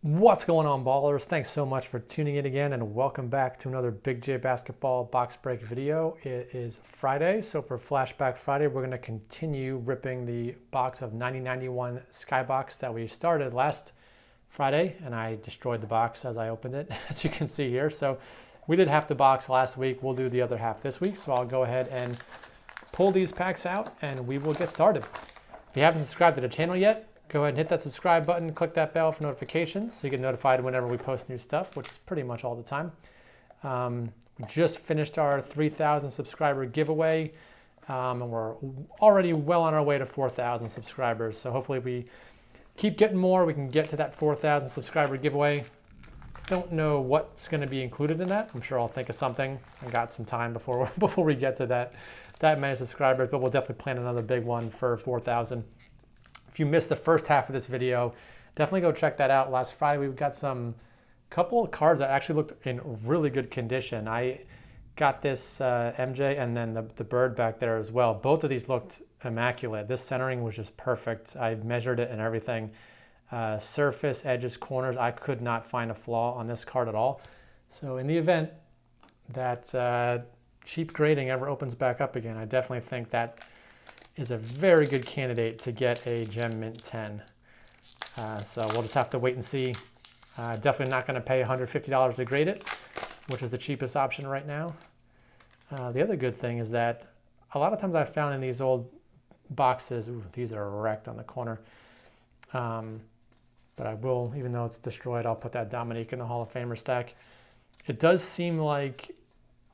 What's going on, ballers? Thanks so much for tuning in again, and welcome back to another Big J Basketball box break video. It is Friday, so for Flashback Friday, we're going to continue ripping the box of 9091 Skybox that we started last Friday, and I destroyed the box as I opened it, as you can see here. So we did half the box last week. We'll do the other half this week, so I'll go ahead and pull these packs out, and we will get started. If you haven't subscribed to the channel yet, go ahead and hit that subscribe button, click that bell for notifications so you get notified whenever we post new stuff, which is pretty much all the time. We just finished our 3,000 subscriber giveaway, and we're already well on our way to 4,000 subscribers. So hopefully we keep getting more. We can get to that 4,000 subscriber giveaway. Don't know what's going to be included in that. I'm sure I'll think of something. I got some time before we get to that many subscribers, but we'll definitely plan another big one for 4,000. If you missed the first half of this video, definitely go check that out. Last Friday, we got couple of cards that actually looked in really good condition. I got this MJ and then the bird back there as well. Both of these looked immaculate. This centering was just perfect. I measured it and everything. Surface, edges, corners, I could not find a flaw on this card at all. So in the event that cheap grading ever opens back up again, I definitely think that is a very good candidate to get a Gem Mint 10. So we'll just have to wait and see. Definitely not going to pay $150 to grade it, which is the cheapest option right now. The other good thing is that a lot of times I've found in these old boxes, ooh, these are wrecked on the corner. But I will, even though it's destroyed, I'll put that Dominique in the Hall of Famer stack. It does seem like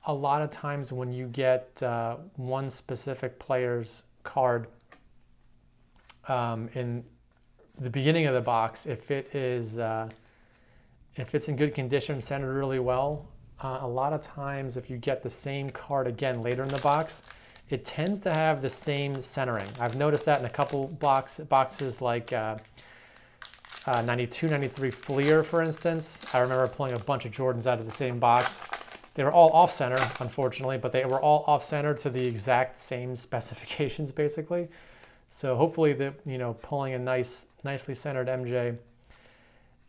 a lot of times when you get one specific player's card in the beginning of the box, if it's in good condition, centered really well, a lot of times if you get the same card again later in the box, it tends to have the same centering. I've noticed that in a couple boxes like 92, 93 Fleer, for instance. I remember pulling a bunch of Jordans out of the same box. They were all off-center, unfortunately, but they were all off-center to the exact same specifications, basically. So hopefully, pulling a nicely centered MJ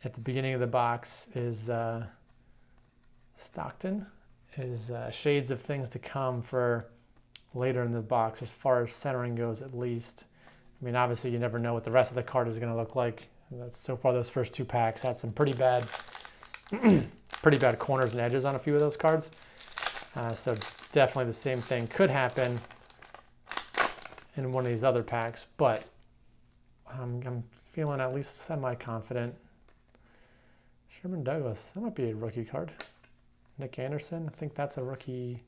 at the beginning of the box is Stockton, is shades of things to come for later in the box, as far as centering goes, at least. I mean, obviously, you never know what the rest of the card is going to look like. So far, those first two packs had some pretty bad corners and edges on a few of those cards. So definitely the same thing could happen in one of these other packs, but I'm feeling at least semi-confident. Sherman Douglas, that might be a rookie card. Nick Anderson, I think that's a rookie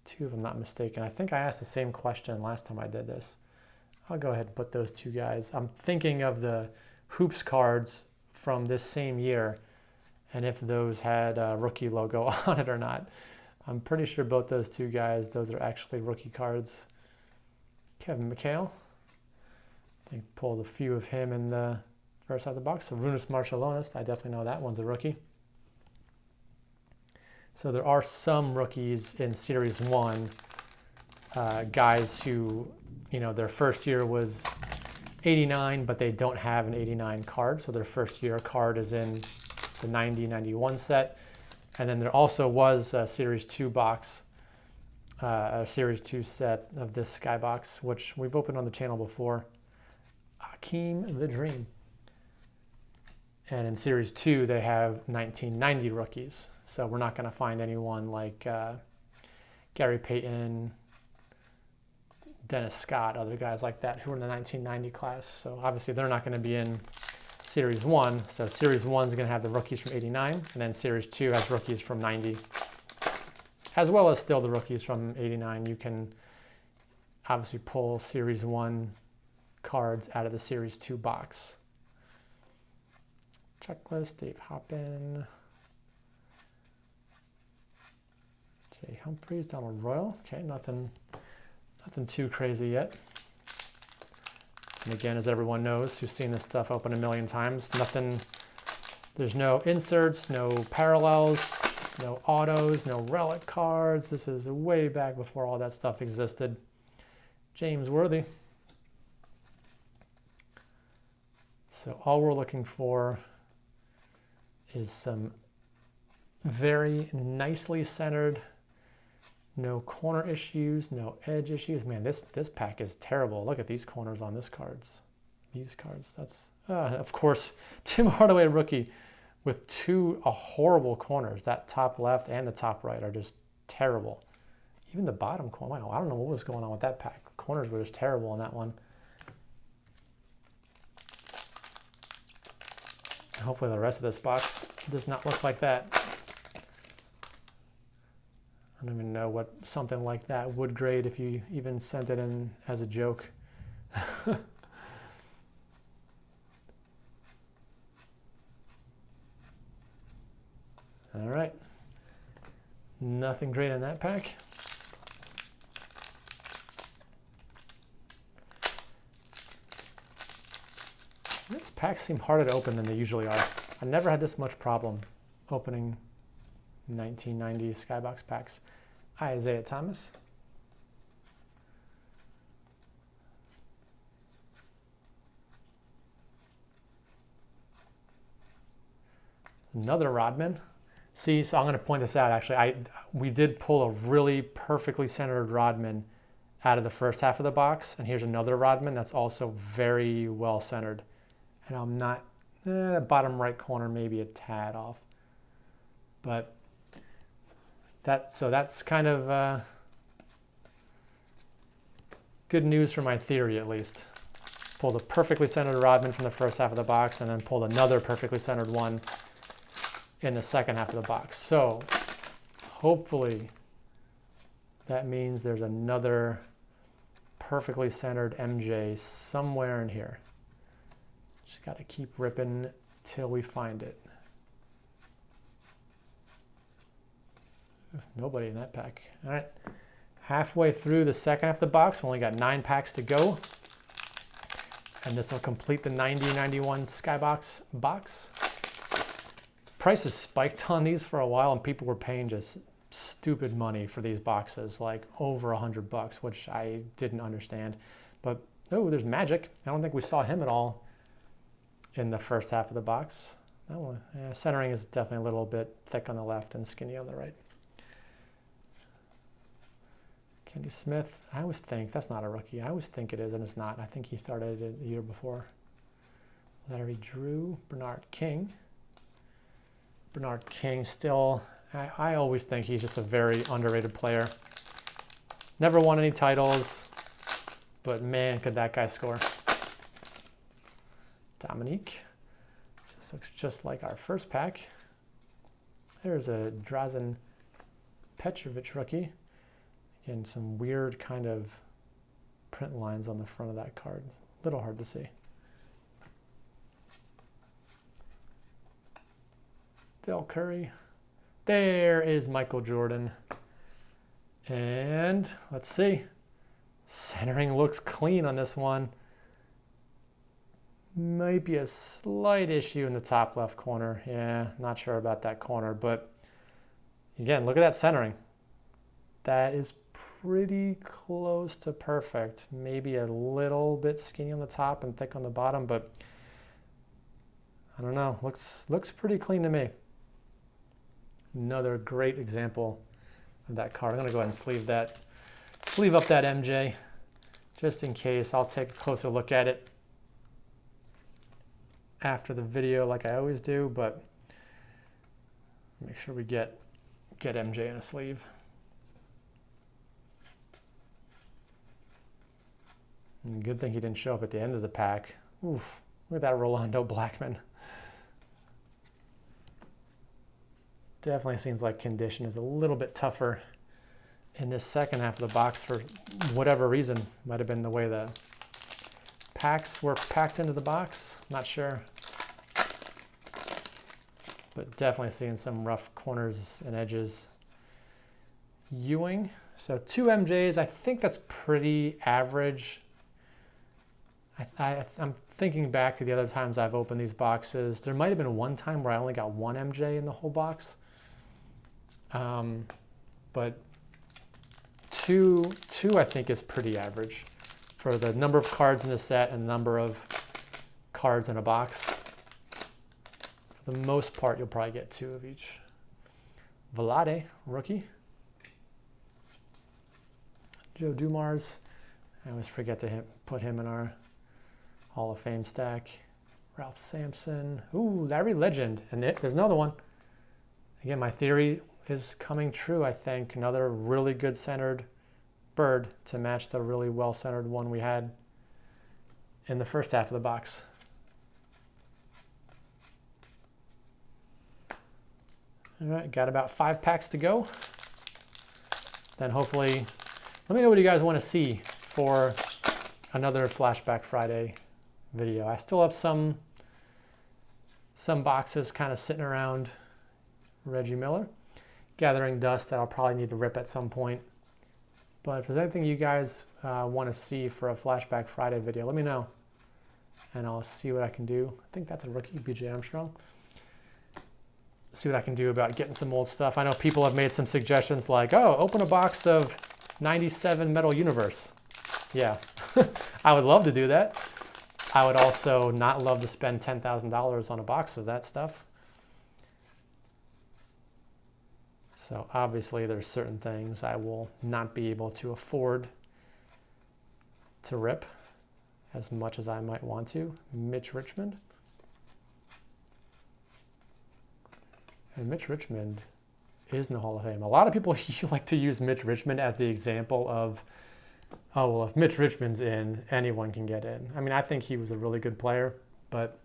too, if I'm not mistaken. I think I asked the same question last time I did this. I'll go ahead and put those two guys. I'm thinking of the Hoops cards from this same year, and if those had a rookie logo on it or not. I'm pretty sure both those two guys, those are actually rookie cards. Kevin McHale, I think pulled a few of him in the first out of the box. So Runas Marciulionis, I definitely know that one's a rookie. So there are some rookies in Series 1, guys who, their first year was 89, but they don't have an 89 card. So their first year card is in the 90-91 set. And then there also was a Series 2 box, a Series 2 set of this Skybox, which we've opened on the channel before. Hakeem the Dream. And in Series 2, they have 1990 rookies. So we're not going to find anyone like Gary Payton, Dennis Scott, other guys like that who are in the 1990 class. So obviously they're not going to be in Series 1. So Series 1 is going to have the rookies from 89, and then Series 2 has rookies from 90, as well as still the rookies from 89. You can obviously pull Series 1 cards out of the Series 2 box. Checklist, Dave Hoppin, Jay Humphries, Donald Royal. Okay, nothing too crazy yet. And again, as everyone knows who's seen this stuff open a million times, there's no inserts, no parallels, no autos, no relic cards. This is way back before all that stuff existed. James Worthy. So all we're looking for is some very nicely centered, no corner issues, no edge issues. Man, this pack is terrible. Look at these corners on this cards. These cards, that's, of course, Tim Hardaway rookie with two horrible corners. That top left and the top right are just terrible. Even the bottom corner, wow, I don't know what was going on with that pack. Corners were just terrible in that one. Hopefully the rest of this box does not look like that. I don't even know what something like that would grade if you even sent it in as a joke. All right, nothing great in that pack. These packs seem harder to open than they usually are. I never had this much problem opening 1990 Skybox packs. Isaiah Thomas. Another Rodman. See, so I'm going to point this out. Actually, we did pull a really perfectly centered Rodman out of the first half of the box, and here's another Rodman that's also very well centered. And I'm not, the bottom right corner maybe a tad off, but that's kind of good news for my theory, at least. Pulled a perfectly centered Rodman from the first half of the box, and then pulled another perfectly centered one in the second half of the box. So hopefully that means there's another perfectly centered MJ somewhere in here. Just got to keep ripping till we find it. Nobody in that pack. All right, halfway through the second half of the box. We only got 9 packs to go, and this will complete the 90-91 Skybox box. Prices spiked on these for a while, and people were paying just stupid money for these boxes, like over $100, which I didn't understand. But oh, there's Magic. I don't think we saw him at all in the first half of the box. Oh, yeah, centering is definitely a little bit thick on the left and skinny on the right. Kenny Smith, I always think that's not a rookie. I always think it is, and it's not. I think he started it the year before. Larry Drew, Bernard King. Bernard King still, I always think he's just a very underrated player. Never won any titles, but man, could that guy score. Dominique. This looks just like our first pack. There's a Drazen Petrovic rookie. Again, some weird kind of print lines on the front of that card. A little hard to see. Del Curry. There is Michael Jordan. And let's see. Centering looks clean on this one. Might be a slight issue in the top left corner. Yeah, not sure about that corner, but again, look at that centering. That is pretty close to perfect. Maybe a little bit skinny on the top and thick on the bottom, but I don't know. Looks pretty clean to me. Another great example of that card. I'm going to go ahead and sleeve up that MJ just in case. I'll take a closer look at it after the video like I always do, but make sure we get MJ in a sleeve. And good thing he didn't show up at the end of the pack. Oof, look at that Rolando Blackman. Definitely seems like condition is a little bit tougher in this second half of the box for whatever reason. Might have been the way the packs were packed into the box. Not sure. But definitely seeing some rough corners and edges. Ewing. So 2 MJs. I think that's pretty average. I'm thinking back to the other times I've opened these boxes. There might have been one time where I only got 1 MJ in the whole box. But two I think is pretty average for the number of cards in the set and the number of cards in a box. For the most part, you'll probably get 2 of each. Vlade, rookie. Joe Dumars. I always forget to put him in our Hall of Fame stack. Ralph Sampson. Ooh, Larry Legend. And there's another one. Again, my theory is coming true, I think. Another really good centered bird to match the really well-centered one we had in the first half of the box. All right, got about 5 packs to go. Then hopefully, let me know what you guys want to see for another Flashback Friday video. I still have some boxes kind of sitting around Reggie Miller, gathering dust that I'll probably need to rip at some point. But if there's anything you guys want to see for a Flashback Friday video, let me know, and I'll see what I can do. I think that's a rookie, BJ Armstrong. See what I can do about getting some old stuff. I know people have made some suggestions like, oh, open a box of 97 Metal Universe. Yeah, I would love to do that. I would also not love to spend $10,000 on a box of that stuff. So obviously there's certain things I will not be able to afford to rip as much as I might want to. Mitch Richmond. And Mitch Richmond is in the Hall of Fame. A lot of people like to use Mitch Richmond as the example of, oh, well, if Mitch Richmond's in, anyone can get in. I mean, I think he was a really good player, but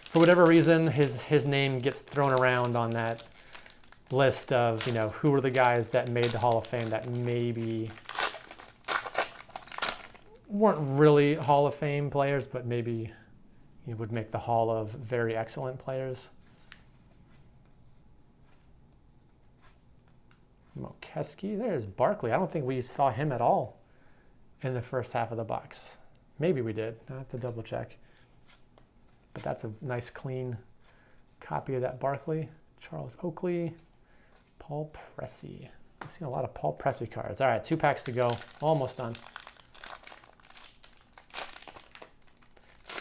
for whatever reason, his name gets thrown around on that list of, you know, who were the guys that made the Hall of Fame that maybe weren't really Hall of Fame players, but maybe would make the Hall of very excellent players. Mokeski, there's Barkley. I don't think we saw him at all in the first half of the box. Maybe we did. I have to double check. But that's a nice clean copy of that Barkley. Charles Oakley, Paul Pressey. I've seen a lot of Paul Pressey cards. All right, 2 packs to go. Almost done.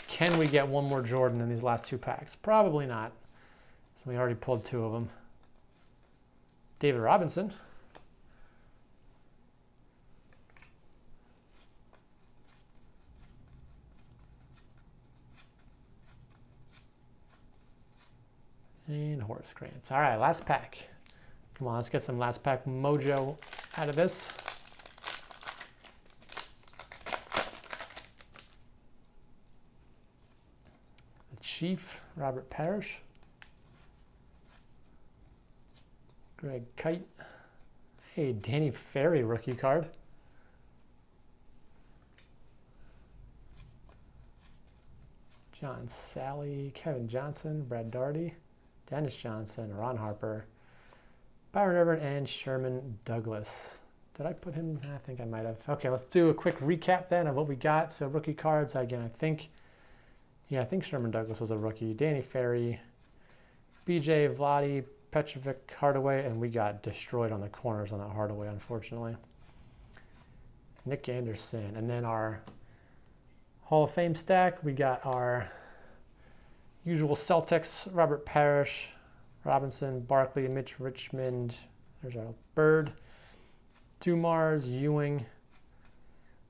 Can we get one more Jordan in these last 2 packs? Probably not. So we already pulled 2 of them. David Robinson. And Horace Grant. All right, last pack. Come on, let's get some last pack mojo out of this. The Chief, Robert Parrish. Greg Kite. Hey, Danny Ferry rookie card. John Sally, Kevin Johnson, Brad Daugherty, Dennis Johnson, Ron Harper, Byron Irvin, and Sherman Douglas. Did I put him? I think I might have. Okay, let's do a quick recap then of what we got. So rookie cards, again, I think Sherman Douglas was a rookie. Danny Ferry, BJ, Vlade, Petrovic, Hardaway, and we got destroyed on the corners on that Hardaway, unfortunately. Nick Anderson. And then our Hall of Fame stack, we got our usual Celtics, Robert Parrish, Robinson, Barkley, Mitch Richmond. There's our Bird, Dumars, Ewing,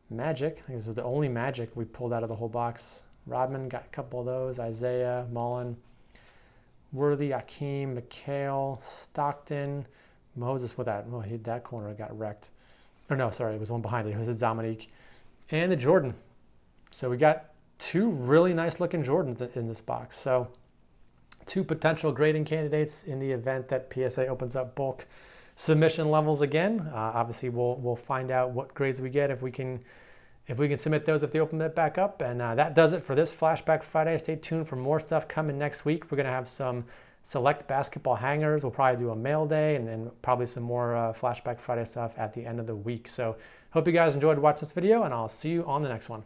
Magic. I think this was the only Magic we pulled out of the whole box. Rodman, got a couple of those. Isaiah, Mullen, Worthy, Akeem, McHale, Stockton, Moses with that. Well, that corner got wrecked. Or no, sorry, it was one behind it. It was a Dominique. And the Jordan. So we got 2 really nice looking Jordans in this box. So 2 potential grading candidates in the event that PSA opens up bulk submission levels again. Obviously, we'll find out what grades we get if we can submit those if they open that back up. And that does it for this Flashback Friday. Stay tuned for more stuff coming next week. We're going to have some select basketball hangers. We'll probably do a mail day and then probably some more Flashback Friday stuff at the end of the week. So hope you guys enjoyed watching this video, and I'll see you on the next one.